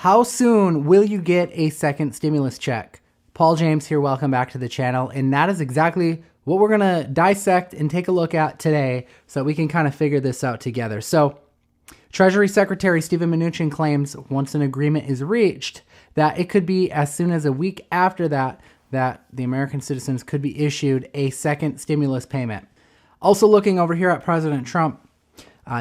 How soon will you get a second stimulus check? Paul James here, welcome back to the channel. And that is exactly what we're gonna dissect and take a look at today so we can kind of figure this out together. So Treasury Secretary Steven Mnuchin claims once an agreement is reached that it could be as soon as a week after that the American citizens could be issued a second stimulus payment. Also looking over here at President Trump,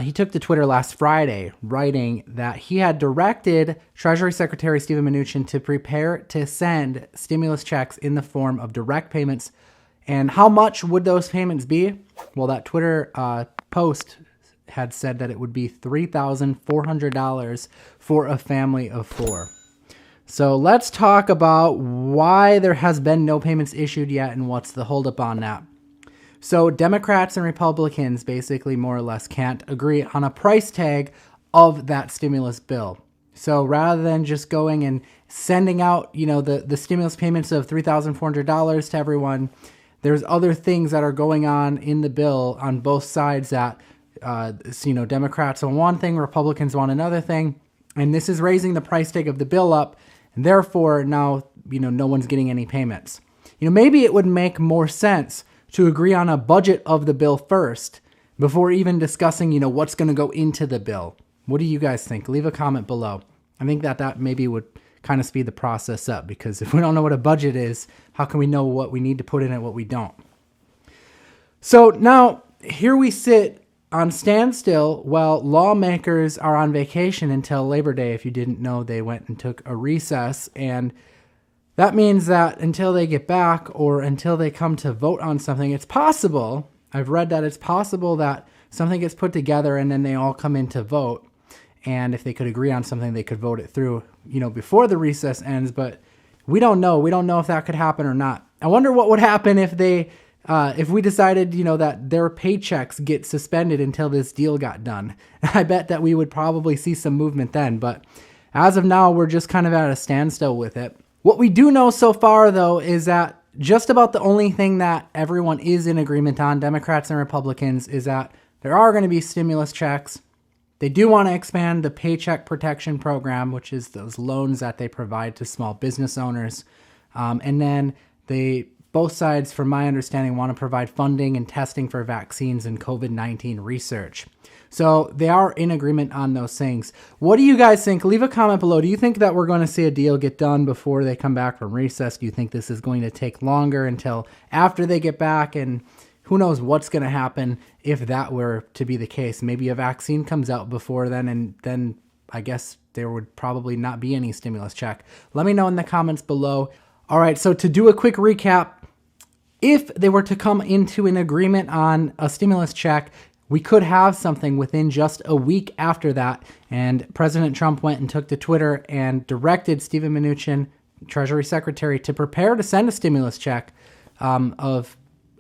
he took to Twitter last Friday, writing that he had directed Treasury Secretary Steven Mnuchin to prepare to send stimulus checks in the form of direct payments. And how much would those payments be? Well, that Twitter post had said that it would be $3,400 for a family of four. So let's talk about why there has been no payments issued yet and what's the holdup on that. So Democrats and Republicans basically more or less can't agree on a price tag of that stimulus bill. So rather than just going and sending out, the stimulus payments of $3,400 to everyone, there's other things that are going on in the bill on both sides that, Democrats want one thing, Republicans want another thing. And this is raising the price tag of the bill up. And therefore now, no one's getting any payments. Maybe it would make more sense to agree on a budget of the bill first before even discussing, what's going to go into the bill. What do you guys think? Leave a comment below. I think that maybe would kind of speed the process up, because if we don't know what a budget is, how can we know what we need to put in it, what we don't? So now here we sit on standstill while lawmakers are on vacation until Labor Day. If you didn't know, they went and took a recess, and that means that until they get back or until they come to vote on something, it's possible, I've read that it's possible that something gets put together and then they all come in to vote. And if they could agree on something, they could vote it through, before the recess ends. But we don't know. We don't know if that could happen or not. I wonder what would happen if if we decided, that their paychecks get suspended until this deal got done. I bet that we would probably see some movement then. But as of now, we're just kind of at a standstill with it. What we do know so far, though, is that just about the only thing that everyone is in agreement on, Democrats and Republicans, is that there are going to be stimulus checks. They do want to expand the Paycheck Protection Program, which is those loans that they provide to small business owners. And then both sides, from my understanding, want to provide funding and testing for vaccines and COVID-19 research. So they are in agreement on those things. What do you guys think? Leave a comment below. Do you think that we're going to see a deal get done before they come back from recess? Do you think this is going to take longer until after they get back? And who knows what's going to happen if that were to be the case? Maybe a vaccine comes out before then, and then I guess there would probably not be any stimulus check. Let me know in the comments below. All right, so to do a quick recap, if they were to come into an agreement on a stimulus check, we could have something within just a week after that. And President Trump went and took to Twitter and directed Steven Mnuchin, Treasury Secretary, to prepare to send a stimulus check of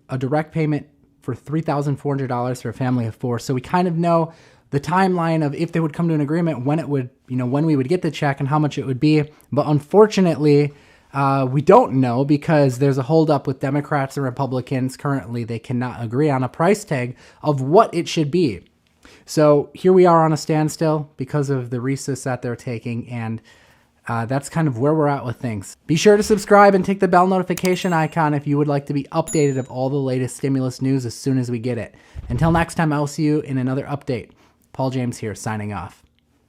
a direct payment for $3,400 for a family of four. So we kind of know the timeline of if they would come to an agreement, when it would, when we would get the check and how much it would be. But unfortunately, we don't know, because there's a holdup with Democrats and Republicans. Currently, they cannot agree on a price tag of what it should be. So here we are on a standstill because of the recess that they're taking, and that's kind of where we're at with things. Be sure to subscribe and tick the bell notification icon if you would like to be updated of all the latest stimulus news as soon as we get it. Until next time, I'll see you in another update. Paul James here, signing off.